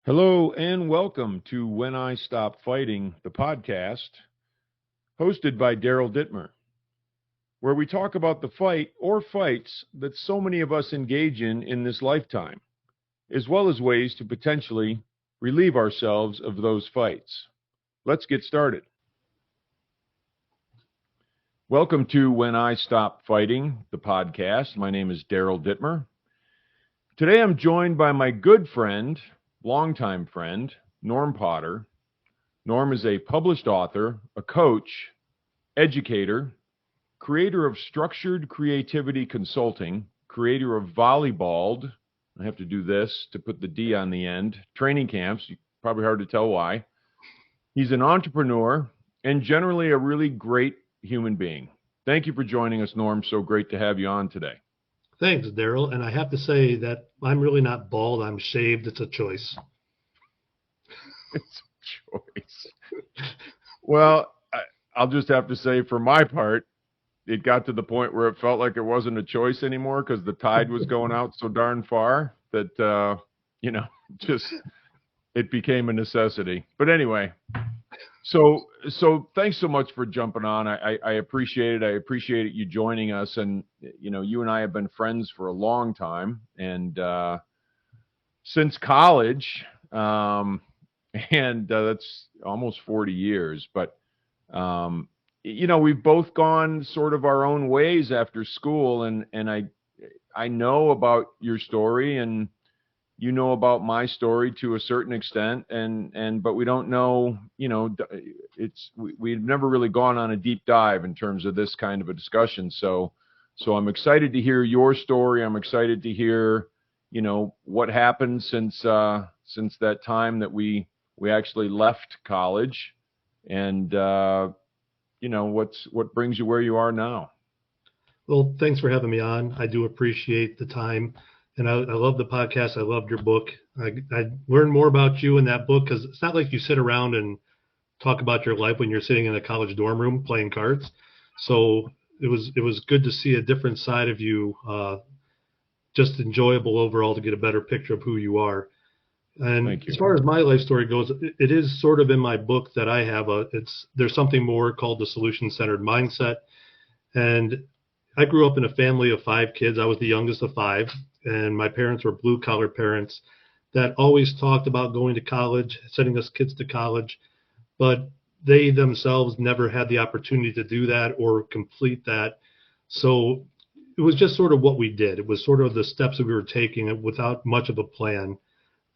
Hello and welcome to When I Stop Fighting, the podcast, hosted by Daryl Dittmer, where we talk about the fight or fights that so many of us engage in this lifetime, as well as ways to potentially relieve ourselves of those fights. Let's get started. Welcome to When I Stop Fighting, the podcast. My name is Daryl Dittmer. Today I'm joined by my good friend, longtime friend, Norm Potter. Norm is a published author, a coach, educator, creator of Structured Creativity Consulting, creator of Volleyballed. I have to do this to put the D on the end. Training camps, probably hard to tell why. He's an entrepreneur and generally a really great human being. Thank you for joining us, Norm. So great to have you on today. Thanks, Daryl. And I have to say that I'm really not bald. I'm shaved. It's a choice. It's a choice. Well, I'll just have to say for my part, it got to the point where it felt like it wasn't a choice anymore because the tide was going out so darn far that, just it became a necessity. But anyway, so thanks so much for jumping on. I appreciate it. I appreciate you joining us. And, you and I have been friends for a long time. And since college, and that's almost 40 years. But, we've both gone sort of our own ways after school. And I know about your story and you know about my story to a certain extent, but we don't know, we've never really gone on a deep dive in terms of this kind of a discussion. So I'm excited to hear your story. I'm excited to hear, what happened since that time that we actually left college and, what brings you where you are now. Well, thanks for having me on. I do appreciate the time. And I love the podcast. I loved your book. I learned more about you in that book because it's not like you sit around and talk about your life when you're sitting in a college dorm room playing cards. So it was good to see a different side of you, just enjoyable overall to get a better picture of who you are. And as far as my life story goes, it is sort of in my book that I have there's something more called the solution-centered mindset. And I grew up in a family of 5 kids. I was the youngest of 5. And my parents were blue-collar parents that always talked about going to college, sending us kids to college, but they themselves never had the opportunity to do that or complete that. So it was just sort of what we did. It was sort of the steps that we were taking without much of a plan.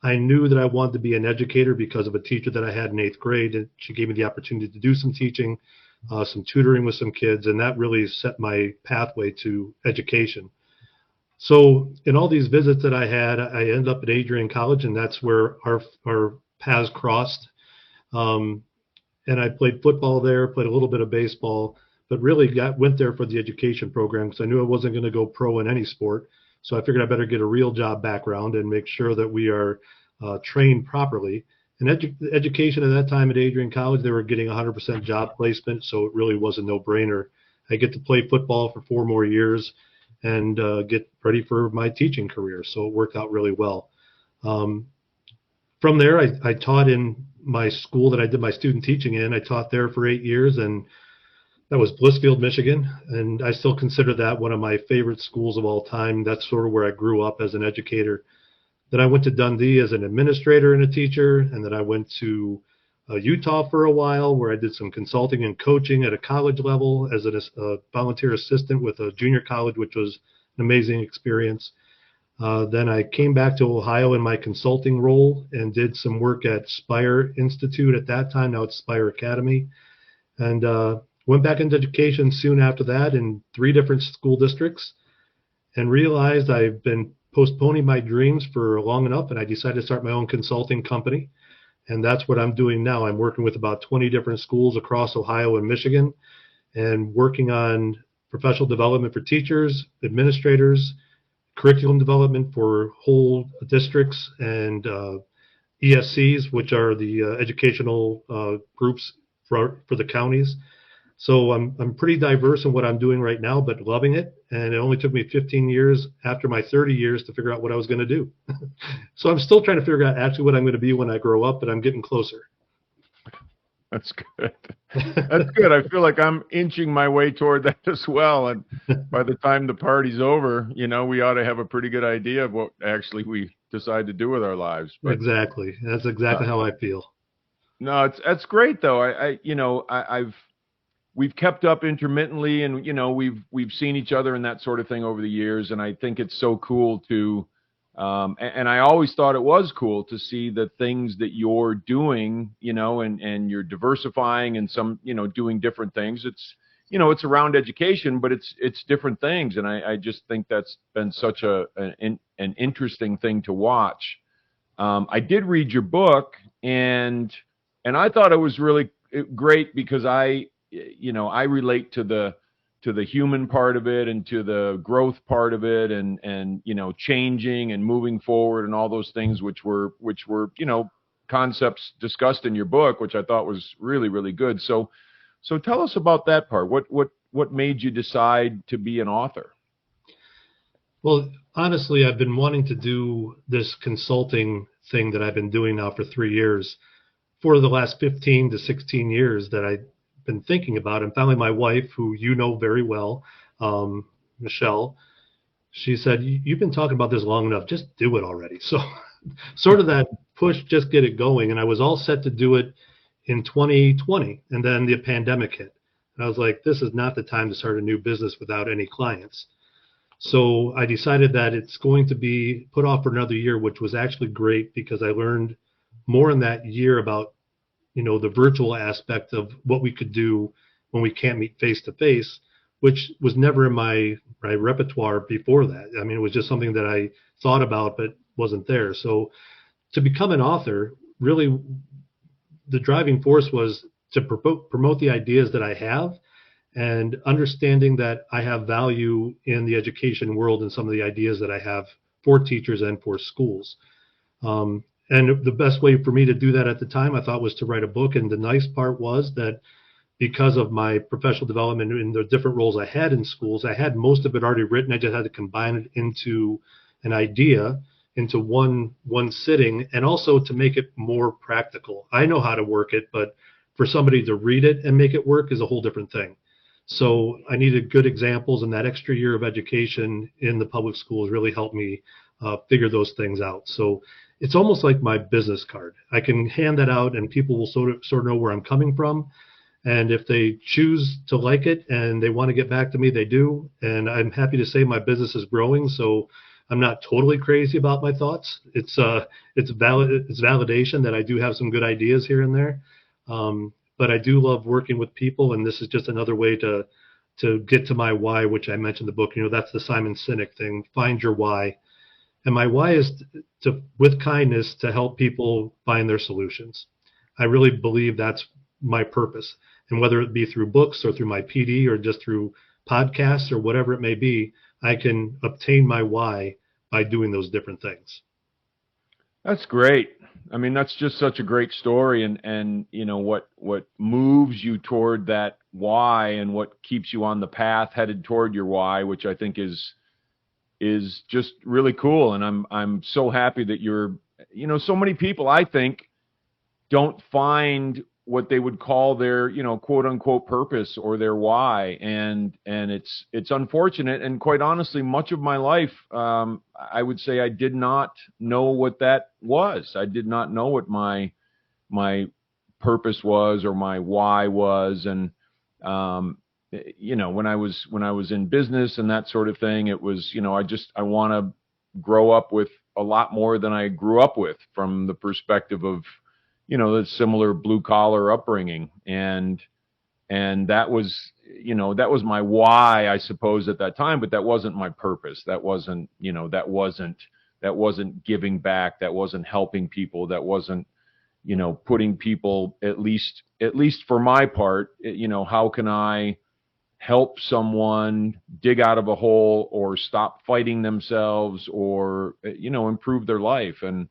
I knew that I wanted to be an educator because of a teacher that I had in 8th grade, and she gave me the opportunity to do some teaching, some tutoring with some kids, and that really set my pathway to education. So in all these visits that I had, I ended up at Adrian College, and that's where our paths crossed. And I played football there, played a little bit of baseball, but really went there for the education program because I knew I wasn't going to go pro in any sport. So I figured I better get a real job background and make sure that we are trained properly. And education at that time at Adrian College, they were getting 100% job placement, so it really was a no-brainer. I get to play football for 4 more years and get ready for my teaching career. So it worked out really well. From there, I taught in my school that I did my student teaching in. I taught there for 8 years, and that was Blissfield, Michigan. And I still consider that one of my favorite schools of all time. That's sort of where I grew up as an educator. Then I went to Dundee as an administrator and a teacher, and then I went to Utah for a while, where I did some consulting and coaching at a college level as a volunteer assistant with a junior college, which was an amazing experience. Then I came back to Ohio in my consulting role and did some work at Spire Institute at that time. Now it's Spire Academy. And went back into education soon after that in 3 different school districts and realized I've been postponing my dreams for long enough, and I decided to start my own consulting company. And that's what I'm doing now. I'm working with about 20 different schools across Ohio and Michigan and working on professional development for teachers, administrators, curriculum development for whole districts, and ESCs, which are the educational groups for the counties. So I'm pretty diverse in what I'm doing right now, but loving it. And it only took me 15 years after my 30 years to figure out what I was going to do. So I'm still trying to figure out actually what I'm going to be when I grow up, but I'm getting closer. That's good. That's good. I feel like I'm inching my way toward that as well. And by the time the party's over, we ought to have a pretty good idea of what actually we decide to do with our lives. But Exactly. That's uh, exactly how I feel. no, that's great though. I've we've kept up intermittently, and we've seen each other and that sort of thing over the years. And I think it's so cool to, and I always thought it was cool to see the things that you're doing, and you're diversifying and some, doing different things. It's around education, but it's different things. And I just think that's been such an interesting thing to watch. I did read your book, and I thought it was really great because I relate to the human part of it and to the growth part of it, and changing and moving forward and all those things which were concepts discussed in your book, which I thought was really really good. So tell us about that part. What made you decide to be an author? Well, honestly, I've been wanting to do this consulting thing that I've been doing now for 3 years for the last 15 to 16 years that I've been thinking about. And finally, my wife, who you know very well, Michelle, she said, "You've been talking about this long enough. Just do it already." So, sort of that push, just get it going. And I was all set to do it in 2020. And then the pandemic hit. And I was like, this is not the time to start a new business without any clients. So I decided that it's going to be put off for another year, which was actually great because I learned more in that year about, the virtual aspect of what we could do when we can't meet face to face, which was never in my repertoire before that. I mean, it was just something that I thought about, but wasn't there. So to become an author, really the driving force was to promote the ideas that I have and understanding that I have value in the education world and some of the ideas that I have for teachers and for schools. And the best way for me to do that at the time, I thought, was to write a book. And the nice part was that because of my professional development in the different roles I had in schools, I had most of it already written. I just had to combine it into an idea, into one sitting, and also to make it more practical. I know how to work it, but for somebody to read it and make it work is a whole different thing. So I needed good examples, and that extra year of education in the public schools really helped me figure those things out. So it's almost like my business card. I can hand that out, and people will sort of know where I'm coming from. And if they choose to like it and they want to get back to me, they do. And I'm happy to say my business is growing, so I'm not totally crazy about my thoughts. It's validation that I do have some good ideas here and there. But I do love working with people, and this is just another way to get to my why, which I mentioned in the book. That's the Simon Sinek thing: find your why. And my why is to, with kindness, to help people find their solutions. I really believe that's my purpose. And whether it be through books or through my PD or just through podcasts or whatever it may be, I can obtain my why by doing those different things. That's great. I mean, that's just such a great story, and what moves you toward that why, and what keeps you on the path headed toward your why, which I think is just really cool. And I'm so happy that so many people, I think, don't find what they would call their, quote unquote purpose or their why. And it's unfortunate. And quite honestly, much of my life, I would say I did not know what that was. I did not know what my purpose was or my why was. And, when I was in business and that sort of thing, it was, I want to grow up with a lot more than I grew up with, from the perspective of, the similar blue collar upbringing. And that was, that was my why, I suppose, at that time, but that wasn't my purpose. That wasn't, that wasn't giving back. That wasn't helping people. That wasn't, putting people, at least for my part, how can I help someone dig out of a hole or stop fighting themselves, or, improve their life. And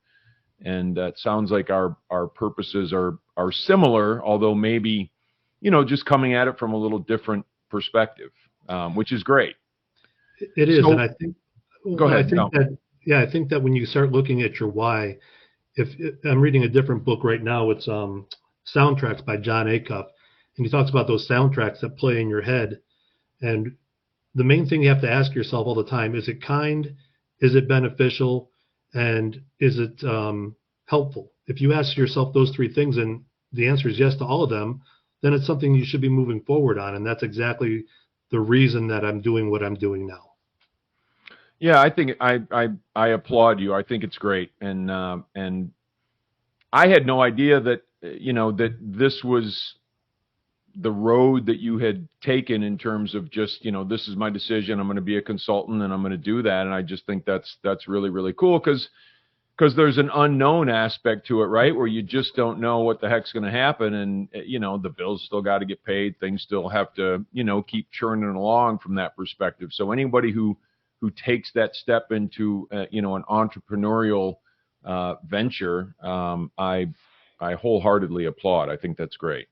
that sounds like our purposes are similar, although maybe just coming at it from a little different perspective, which is great. It is, and So I think go I ahead. think that yeah, I think that when you start looking at your why, if I'm reading a different book right now, it's Soundtracks by John Acuff, and he talks about those soundtracks that play in your head. And the main thing you have to ask yourself all the time: is it kind? Is it beneficial? And is it helpful? If you ask yourself those three things, and the answer is yes to all of them, then it's something you should be moving forward on. And that's exactly the reason that I'm doing what I'm doing now. Yeah, I think I applaud you. I think it's great, and I had no idea that that this was the road that you had taken in terms of just this is my decision. I'm going to be a consultant, and I'm going to do that. And I just think that's really really cool because there's an unknown aspect to it, right? Where you just don't know what the heck's going to happen, and the bills still got to get paid. Things still have to keep churning along from that perspective. So anybody who takes that step into an entrepreneurial venture, I wholeheartedly applaud. I think that's great.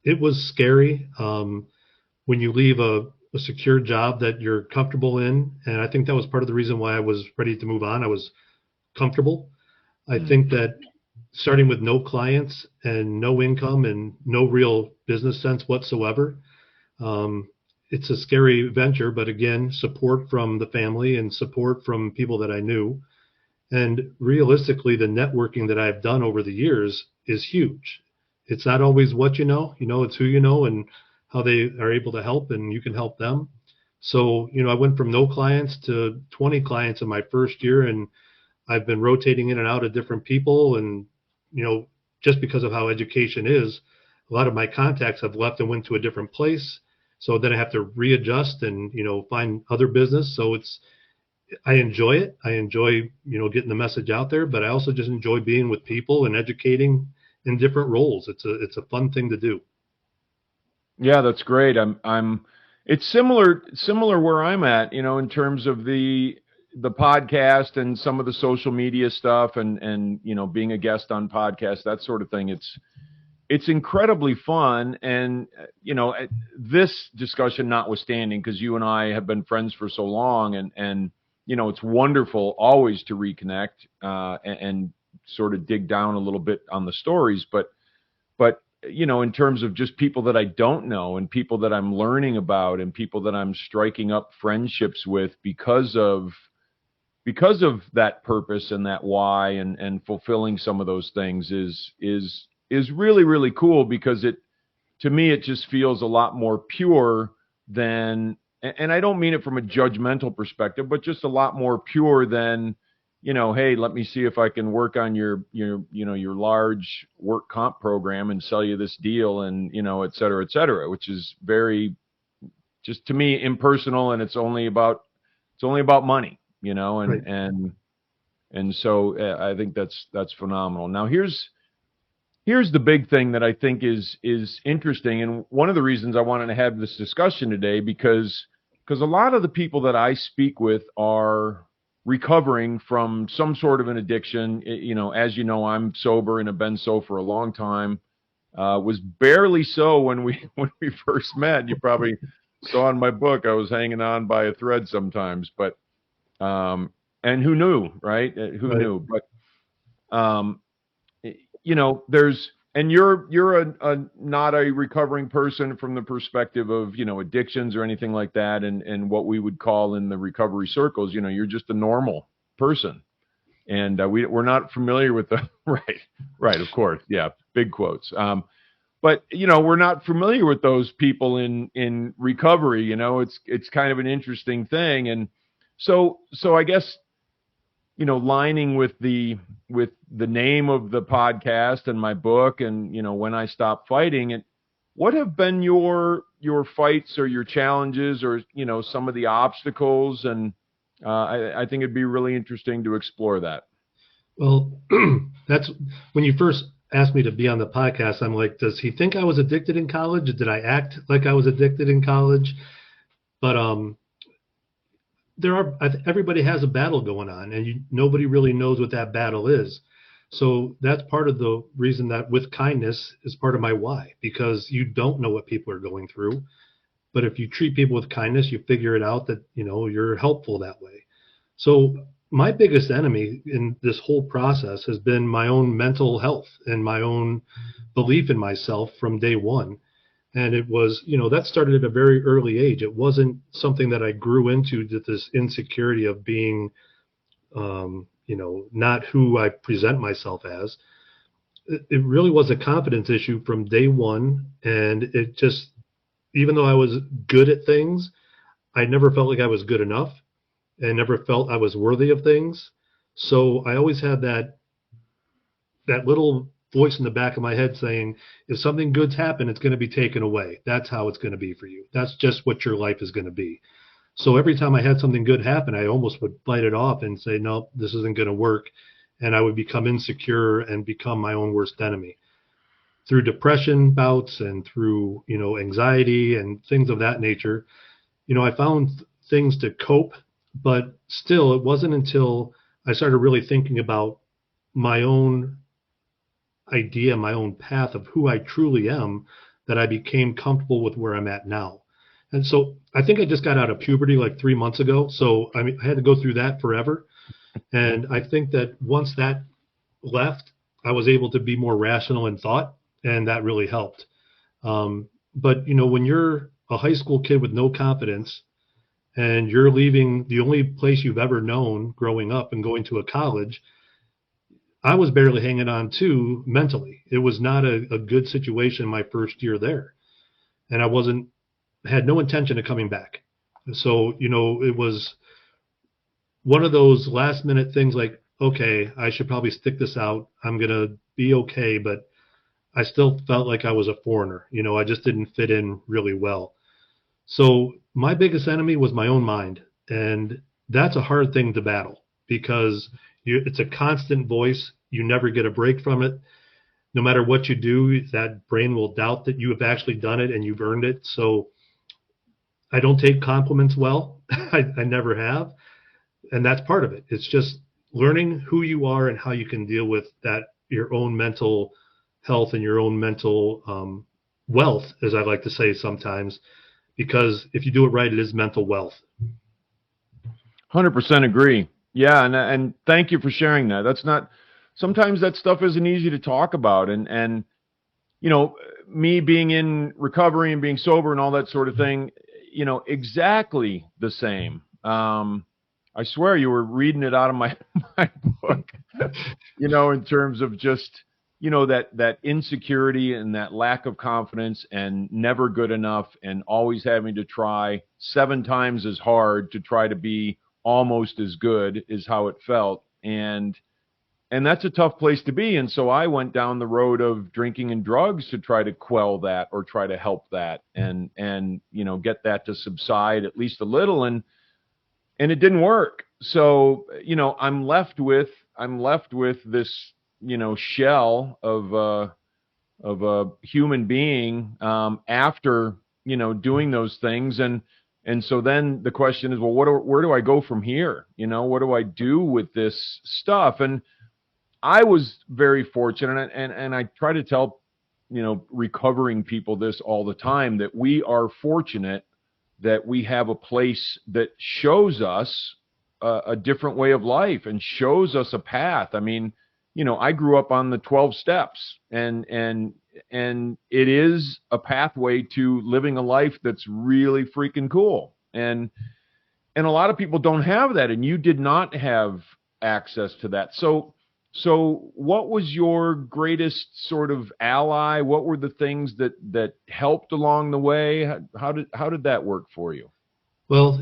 It was scary when you leave a secure job that you're comfortable in, and I think that was part of the reason why I was ready to move on. I was comfortable. I think that starting with no clients and no income and no real business sense whatsoever, it's a scary venture. But again, support from the family and support from people that I knew. And realistically, the networking that I've done over the years is huge. It's not always what it's who you know and how they are able to help, and you can help them. So, I went from no clients to 20 clients in my first year, and I've been rotating in and out of different people. And, just because of how education is, a lot of my contacts have left and went to a different place. So then I have to readjust and, find other business. So I enjoy it. I enjoy, getting the message out there, but I also just enjoy being with people and educating in different roles. It's a fun thing to do. Yeah, that's great. It's similar where I'm at, in terms of the podcast and some of the social media stuff and being a guest on podcasts, that sort of thing. It's incredibly fun, and this discussion notwithstanding, because you and I have been friends for so long, and it's wonderful always to reconnect and sort of dig down a little bit on the stories, but in terms of just people that I don't know and people that I'm learning about and people that I'm striking up friendships with because of that purpose and that why and fulfilling some of those things is really really cool, because to me it just feels a lot more pure than, and I don't mean it from a judgmental perspective, but just a lot more pure than hey, let me see if I can work on your large work comp program and sell you this deal, and et cetera, which is very, just to me, impersonal, and it's only about money, Right. and so I think that's phenomenal. Now here's the big thing that I think is interesting, and one of the reasons I wanted to have this discussion today, because a lot of the people that I speak with are recovering from some sort of an addiction. As you know, I'm sober and have been so for a long time. Was barely so when we first met. You probably saw in my book I was hanging on by a thread sometimes, but and who knew, right? Who Right. knew? But there's, and you're a not a recovering person from the perspective of addictions or anything like that, and what we would call in the recovery circles, you're just a normal person, and we're not familiar with the right, of course, yeah, big quotes. But we're not familiar with those people in recovery. It's kind of an interesting thing, and so I guess lining with the name of the podcast and my book, and when I stopped fighting, and what have been your fights or your challenges, or some of the obstacles, and I think it'd be really interesting to explore that. Well, that's when you first asked me to be on the podcast. I'm like, does he think I was addicted in college? Did I act like I was addicted in college? But everybody has a battle going on, and nobody really knows what that battle is. So that's part of the reason that with kindness is part of my why, because you don't know what people are going through. But if you treat people with kindness, you figure it out that, you're helpful that way. So my biggest enemy in this whole process has been my own mental health and my own belief in myself from day one. And it was, that started at a very early age. It wasn't something that I grew into, this insecurity of being, not who I present myself as. It really was a confidence issue from day one. And it just, even though I was good at things, I never felt like I was good enough and never felt I was worthy of things. So I always had that little voice in the back of my head saying, if something good's happened, it's going to be taken away. That's how it's going to be for you. That's just what your life is going to be. So every time I had something good happen, I almost would fight it off and say, no, this isn't going to work. And I would become insecure and become my own worst enemy through depression bouts and through, anxiety and things of that nature. I found things to cope, but still it wasn't until I started really thinking about my own idea, my own path of who I truly am, that I became comfortable with where I'm at now. And so I think I just got out of puberty like 3 months ago. So I had to go through that forever. And I think that once that left, I was able to be more rational in thought, and that really helped. But when you're a high school kid with no confidence and you're leaving the only place you've ever known growing up and going to a college, I was barely hanging on too mentally. It was not a good situation my first year there. And had no intention of coming back. So, it was one of those last minute things like, okay, I should probably stick this out. I'm going to be okay. But I still felt like I was a foreigner. I just didn't fit in really well. So my biggest enemy was my own mind. And that's a hard thing to battle because it's a constant voice. You never get a break from it. No matter what you do, that brain will doubt that you have actually done it and you've earned it. So I don't take compliments well. I never have. And that's part of it. It's just learning who you are and how you can deal with that, your own mental health and your own mental wealth, as I like to say sometimes, because if you do it right, it is mental wealth. 100% agree. Yeah, and thank you for sharing that. That's not sometimes that stuff isn't easy to talk about, and me being in recovery and being sober and all that sort of thing, exactly the same. I swear you were reading it out of my my book, in terms of just that insecurity and that lack of confidence and never good enough and always having to try 7 times as hard to try to be almost as good is how it felt. And that's a tough place to be. And so I went down the road of drinking and drugs to try to quell that or try to help that and get that to subside at least a little. And it didn't work. So, I'm left with this, shell of a human being after, doing those things. And so then the question is, well, where do I go from here? What do I do with this stuff? And I was very fortunate, and I try to tell, recovering people this all the time, that we are fortunate that we have a place that shows us a different way of life and shows us a path. I mean, I grew up on the 12 steps, and it is a pathway to living a life that's really freaking cool. And a lot of people don't have that, and you did not have access to that. So what was your greatest sort of ally? What were the things that helped along the way? How did that work for you? Well,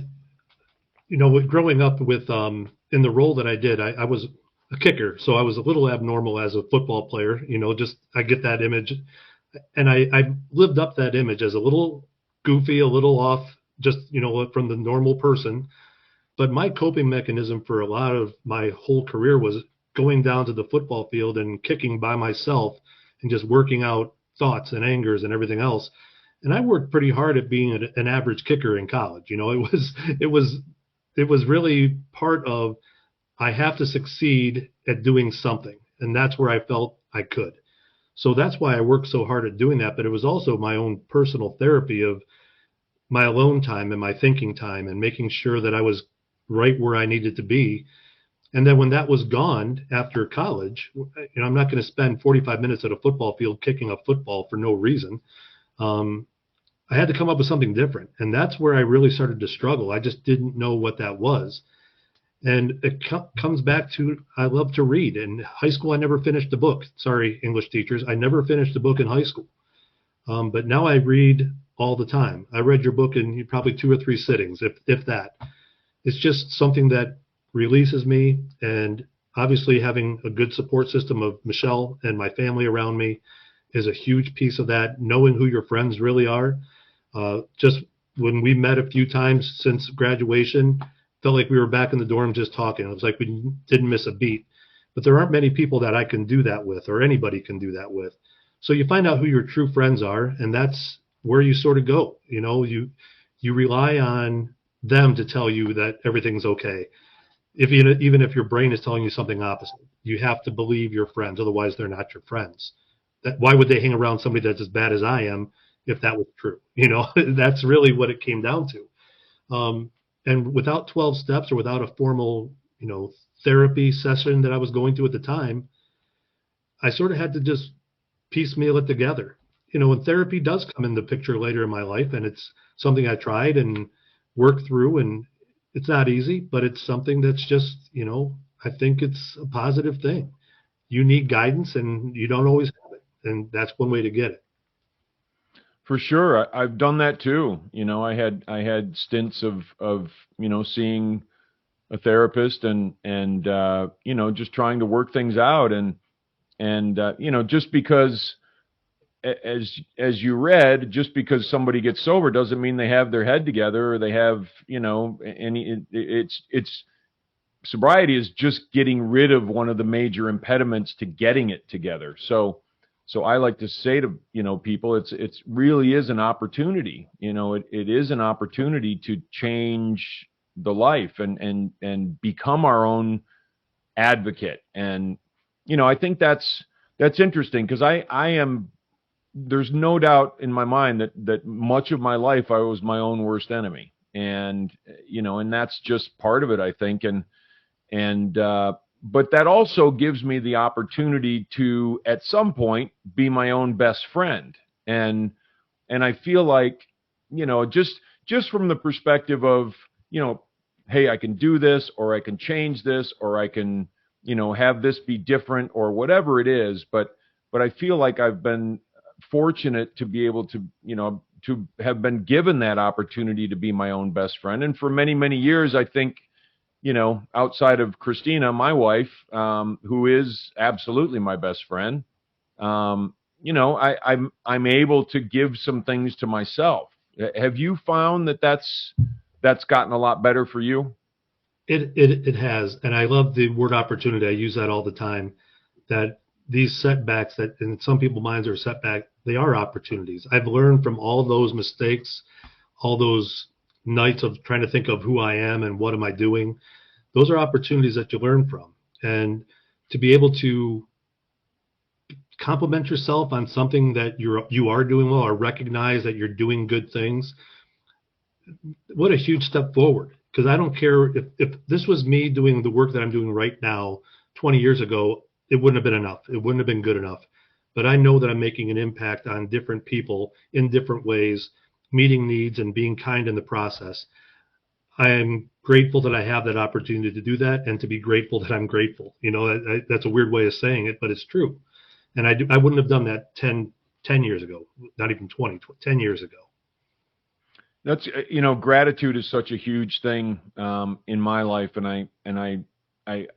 growing up with in the role that I did, I was a kicker, so I was a little abnormal as a football player. Just I get that image, and I lived up that image as a little goofy, a little off, just from the normal person. But my coping mechanism for a lot of my whole career was going down to the football field and kicking by myself and just working out thoughts and angers and everything else. And I worked pretty hard at being an average kicker in college. It was really part of, I have to succeed at doing something. And that's where I felt I could. So that's why I worked so hard at doing that. But it was also my own personal therapy of my alone time and my thinking time and making sure that I was right where I needed to be. And then when that was gone after college, I'm not going to spend 45 minutes at a football field kicking a football for no reason. Um, I had to come up with something different. And that's where I really started to struggle. I just didn't know what that was. And it comes back to I love to read. In high school, I never finished a book. Sorry, English teachers. I never finished a book in high school. But now I read all the time. I read your book in probably 2 or 3 sittings, if that. It's just something that releases me. And obviously having a good support system of Michelle and my family around me is a huge piece of that. Knowing who your friends really are. Just when we met a few times since graduation, felt like we were back in the dorm just talking. It was like we didn't miss a beat. But there aren't many people that I can do that with, or anybody can do that with. So you find out who your true friends are, and that's where you sort of go. You rely on them to tell you that everything's okay. Even if your brain is telling you something opposite, you have to believe your friends. Otherwise, they're not your friends. Why would they hang around somebody that's as bad as I am if that was true? That's really what it came down to. And without 12 steps or without a formal, therapy session that I was going to at the time, I sort of had to just piecemeal it together. And therapy does come in the picture later in my life, and it's something I tried and worked through, and it's not easy, but it's something that's just, I think it's a positive thing. You need guidance, and you don't always have it, and that's one way to get it. For sure. I've done that too. I had stints of seeing a therapist and just trying to work things out and just because as you read, just because somebody gets sober doesn't mean they have their head together or they have, it's sobriety is just getting rid of one of the major impediments to getting it together. So I like to say to, people, it's really is an opportunity. It is an opportunity to change the life and become our own advocate. And, I think that's interesting because there's no doubt in my mind that much of my life I was my own worst enemy. And, and that's just part of it, I think. But that also gives me the opportunity to, at some point, be my own best friend. And I feel like, just from the perspective of, hey, I can do this, or I can change this, or I can, have this be different, or whatever it is. But I feel like I've been fortunate to be able to, to have been given that opportunity to be my own best friend. And for many, many years, I think, outside of Christina, my wife, who is absolutely my best friend, I'm able to give some things to myself. Have you found that's gotten a lot better for you? It has, and I love the word opportunity. I use that all the time. That these setbacks that in some people's minds are a setback, they are opportunities. I've learned from all those mistakes, all those nights of trying to think of who I am and what am I doing. Those are opportunities that you learn from, and to be able to compliment yourself on something that you are doing well, or recognize that you're doing good things. What a huge step forward. Because I don't care if this was me doing the work that I'm doing right now 20 years ago, it wouldn't have been enough. It wouldn't have been good enough. But I know that I'm making an impact on different people in different ways, meeting needs and being kind in the process. I am grateful that I have that opportunity to do that, and to be grateful that I'm grateful. That's a weird way of saying it, but it's true. And I wouldn't have done that 10 years ago, not even 10 years ago. That's, gratitude is such a huge thing in my life, and I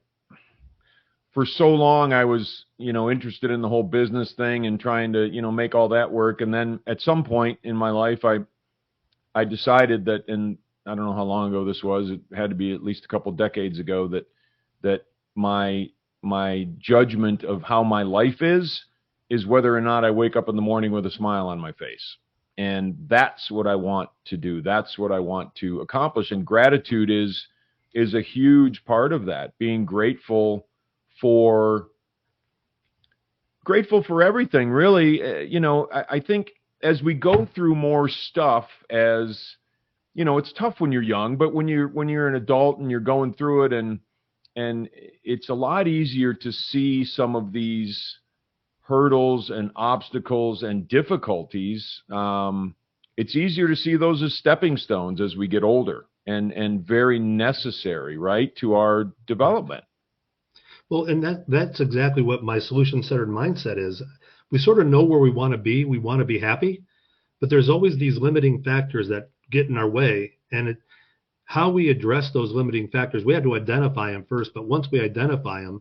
for so long I was, interested in the whole business thing and trying to, make all that work, and then at some point in my life, I decided that, and I don't know how long ago this was, it had to be at least a couple decades ago, that my judgment of how my life is whether or not I wake up in the morning with a smile on my face. And that's what I want to do. That's what I want to accomplish. And gratitude is a huge part of that. Being grateful for Grateful for everything, really. I think as we go through more stuff, as it's tough when you're young, but when you're an adult and you're going through it, and it's a lot easier to see some of these hurdles and obstacles and difficulties. It's easier to see those as stepping stones as we get older, and very necessary, right, to our development. Well, and that's exactly what my solution-centered mindset is. We sort of know where we want to be. We want to be happy, but there's always these limiting factors that get in our way. And how we address those limiting factors, we have to identify them first. But once we identify them,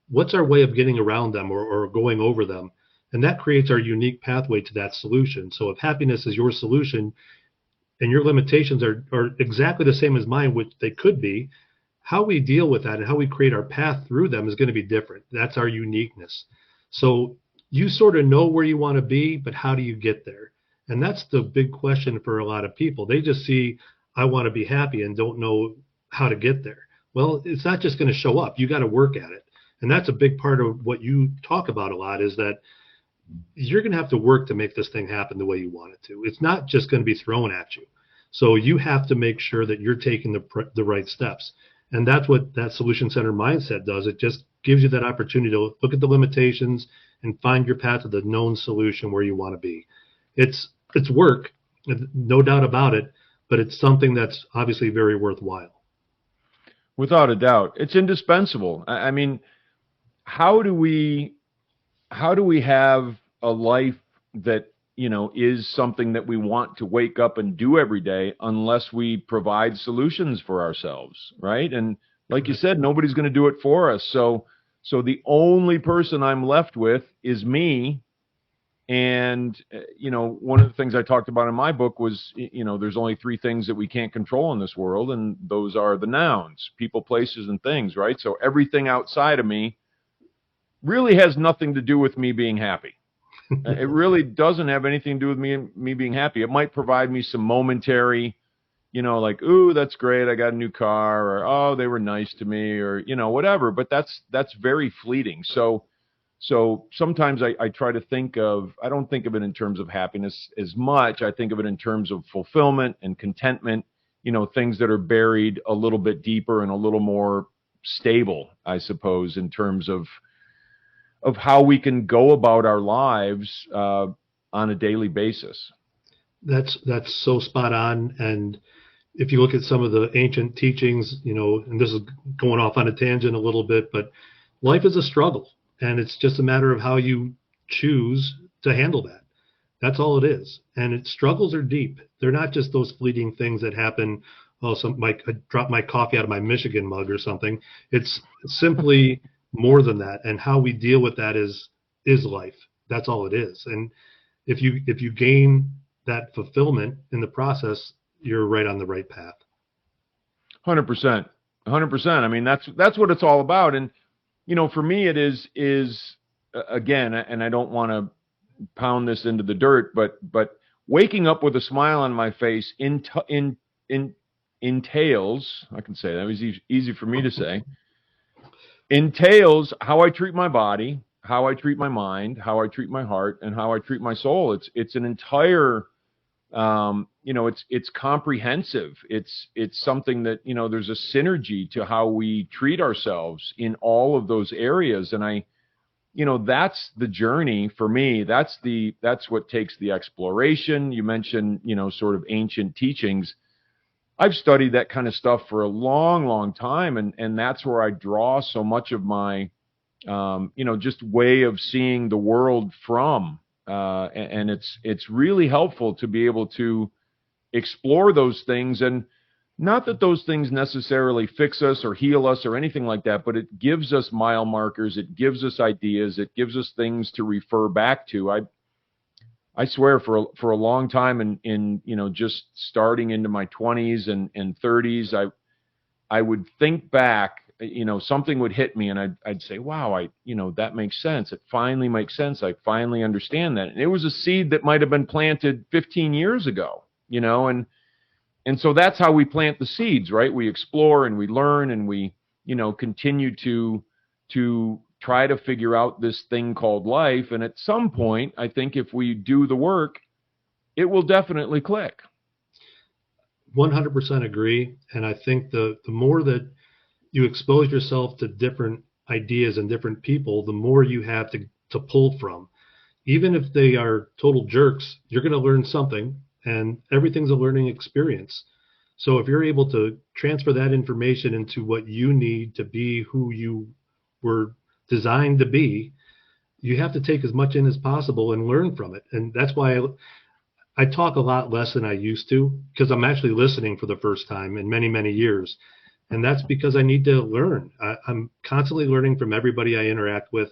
what's our way of getting around them, or going over them? And that creates our unique pathway to that solution. So if happiness is your solution and your limitations are exactly the same as mine, which they could be, how we deal with that and how we create our path through them is going to be different. That's our uniqueness. So you sort of know where you want to be, but how do you get there? And that's the big question for a lot of people. They just see, I want to be happy, and don't know how to get there. Well, it's not just going to show up. You got to work at it. And that's a big part of what you talk about a lot, is that you're going to have to work to make this thing happen the way you want it to. It's not just going to be thrown at you. So you have to make sure that you're taking the right steps. And that's what that solution-centered mindset does. It just gives you that opportunity to look at the limitations and find your path to the known solution where you want to be. It's work, no doubt about it, but it's something that's obviously very worthwhile. Without a doubt, it's indispensable. I mean, how do we have a life that is something that we want to wake up and do every day, unless we provide solutions for ourselves, right? And like you said, nobody's going to do it for us. So the only person I'm left with is me. And one of the things I talked about in my book was, there's only three things that we can't control in this world, and those are the nouns: people, places, and things, right? So everything outside of me really has nothing to do with me being happy. It really doesn't have anything to do with me being happy. It might provide me some momentary, like, ooh, that's great, I got a new car, or oh, they were nice to me, or whatever. But that's very fleeting. So sometimes I try to I don't think of it in terms of happiness as much. I think of it in terms of fulfillment and contentment, things that are buried a little bit deeper and a little more stable, I suppose, in terms of how we can go about our lives on a daily basis. That's so spot on. And if you look at some of the ancient teachings, and this is going off on a tangent a little bit, but life is a struggle, and it's just a matter of how you choose to handle that. That's all it is. And struggles are deep. They're not just those fleeting things that happen. Oh, I dropped my coffee out of my Michigan mug or something. It's simply more than that. And how we deal with that is life. That's all it is. And if you gain that fulfillment in the process, you're right on the right path. 100%. 100%. I mean, that's what it's all about. And for me, it is again, and I don't want to pound this into the dirt, but waking up with a smile on my face entails, I can say that, it was easy for me to say, entails how I treat my body, how I treat my mind, how I treat my heart, and how I treat my soul. It's an entire, it's comprehensive. It's something that, there's a synergy to how we treat ourselves in all of those areas. And that's the journey for me. That's what takes the exploration. You mentioned, sort of ancient teachings. I've studied that kind of stuff for a long, long time. And that's where I draw so much of my, just way of seeing the world from. And it's really helpful to be able to explore those things. And not that those things necessarily fix us or heal us or anything like that, but it gives us mile markers. It gives us ideas. It gives us things to refer back to. I swear for a long time in just starting into my 20s and 30s, I would think back, something would hit me and I'd say, wow, that makes sense. It finally makes sense. I finally understand that. And it was a seed that might have been planted 15 years ago, and so that's how we plant the seeds, right? We explore and we learn and we, continue to try to figure out this thing called life. And at some point, I think if we do the work, it will definitely click. 100% agree. And I think the more that you expose yourself to different ideas and different people, the more you have to pull from. Even if they are total jerks, you're going to learn something, and everything's a learning experience. So if you're able to transfer that information into what you need to be who you were designed to be, you have to take as much in as possible and learn from it. And that's why I talk a lot less than I used to, because I'm actually listening for the first time in many, many years. And that's because I need to learn. I'm constantly learning from everybody I interact with.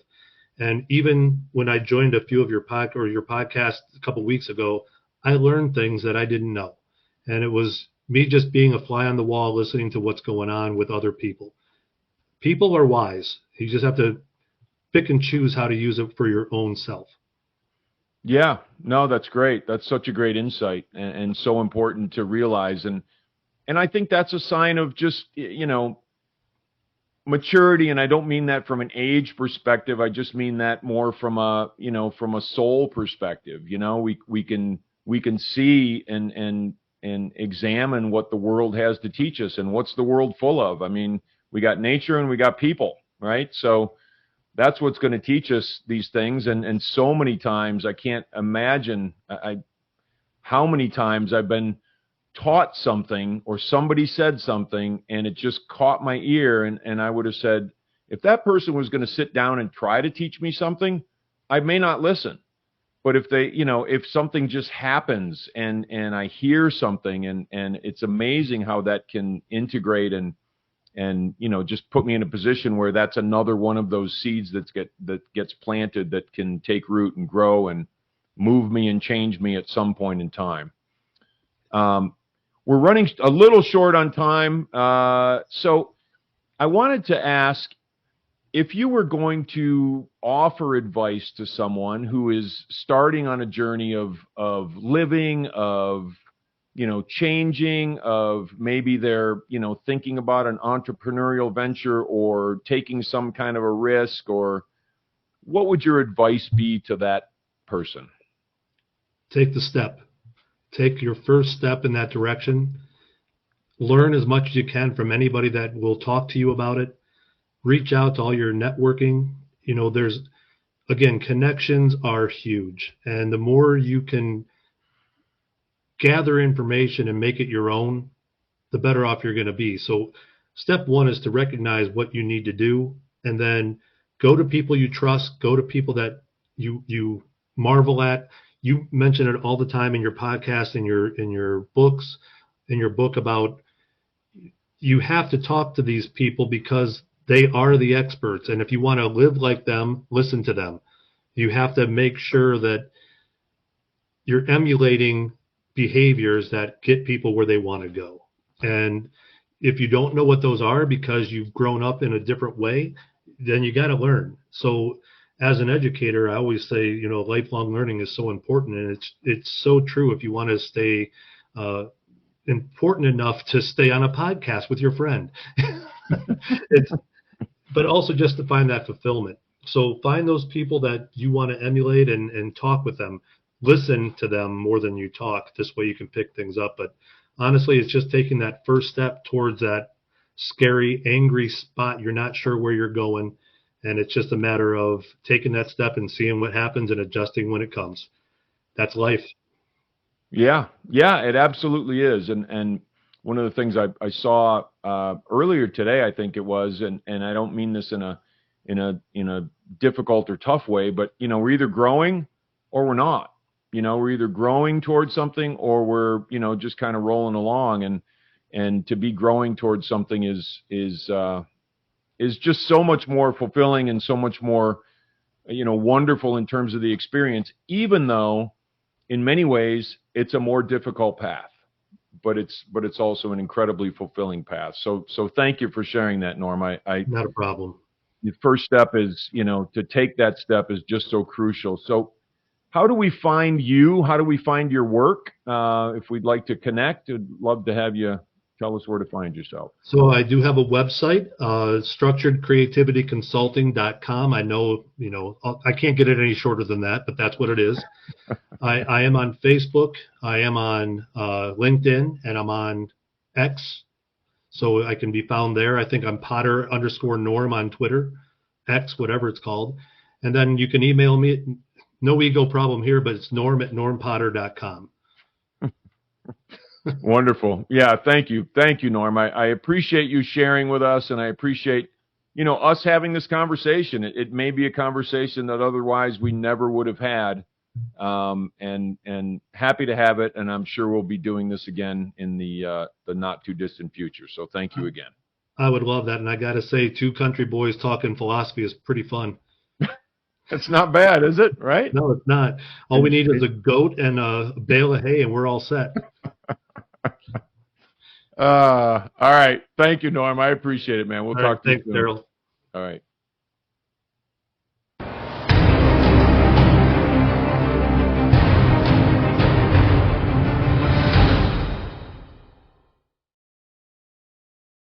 And even when I joined a few of your podcast a couple of weeks ago, I learned things that I didn't know. And it was me just being a fly on the wall, listening to what's going on with other people. People are wise. You just have to pick and choose how to use it for your own self. Yeah, no, that's great. That's such a great insight, and so important to realize. And I think that's a sign of just, maturity. And I don't mean that from an age perspective. I just mean that more from from a soul perspective. We can see and examine what the world has to teach us, and what's the world full of. I mean, we got nature and we got people, right? So that's what's going to teach us these things. And so many times I can't imagine how many times I've been taught something, or somebody said something, and it just caught my ear. And I would have said, if that person was going to sit down and try to teach me something, I may not listen. But if they, if something just happens and I hear something, and it's amazing how that can integrate and just put me in a position where that's another one of those seeds that gets planted, that can take root and grow and move me and change me at some point in time. We're running a little short on time, so I wanted to ask, if you were going to offer advice to someone who is starting on a journey of living, of changing, of maybe they're, thinking about an entrepreneurial venture or taking some kind of a risk, or what would your advice be to that person? Take the step. Take your first step in that direction. Learn as much as you can from anybody that will talk to you about it. Reach out to all your networking. Again, connections are huge. And the more you can gather information and make it your own, the better off you're going to be. So step one is to recognize what you need to do, and then go to people you trust, go to people that you marvel at. You mention it all the time in your podcast, in your books, in your book about, you have to talk to these people because they are the experts. And if you want to live like them, listen to them. You have to make sure that you're emulating behaviors that get people where they want to go. And if you don't know what those are because you've grown up in a different way, then you got to learn. So as an educator, I always say, lifelong learning is so important, and it's so true. If you want to stay important enough to stay on a podcast with your friend, but also just to find that fulfillment. So find those people that you want to emulate and talk with them. Listen to them more than you talk. This way you can pick things up. But honestly, it's just taking that first step towards that scary, angry spot. You're not sure where you're going. And it's just a matter of taking that step and seeing what happens and adjusting when it comes. That's life. Yeah, it absolutely is. And one of the things I saw earlier today, I think it was, and I don't mean this in a difficult or tough way, but we're either growing or we're not. We're either growing towards something or we're just kind of rolling along. And to be growing towards something is just so much more fulfilling and so much more wonderful in terms of the experience, even though in many ways it's a more difficult path, but it's also an incredibly fulfilling path. So thank you for sharing that, Norm. Not a problem. The first step is, to take that step is just so crucial. So how do we find you? How do we find your work? If we'd like to connect, I'd love to have you Tell us where to find yourself. So I do have a website, structuredcreativityconsulting.com. I know, I can't get it any shorter than that, but that's what it is. I am on Facebook. I am on LinkedIn, and I'm on X. So I can be found there. I think I'm Potter_Norm on Twitter, X, whatever it's called. And then you can email me. No ego problem here, but it's norm@normpotter.com. Wonderful. Yeah, thank you. Thank you, Norm. I appreciate you sharing with us, and I appreciate, us having this conversation. It may be a conversation that otherwise we never would have had, and happy to have it, and I'm sure we'll be doing this again in the not too distant future. So thank you again. I would love that, and I got to say, two country boys talking philosophy is pretty fun. It's not bad, is it? Right? No, it's not. All we need is a goat and a bale of hay, and we're all set. All right. Thank you, Norm. I appreciate it, man. We'll talk to you soon. Thanks, Daryl. All right.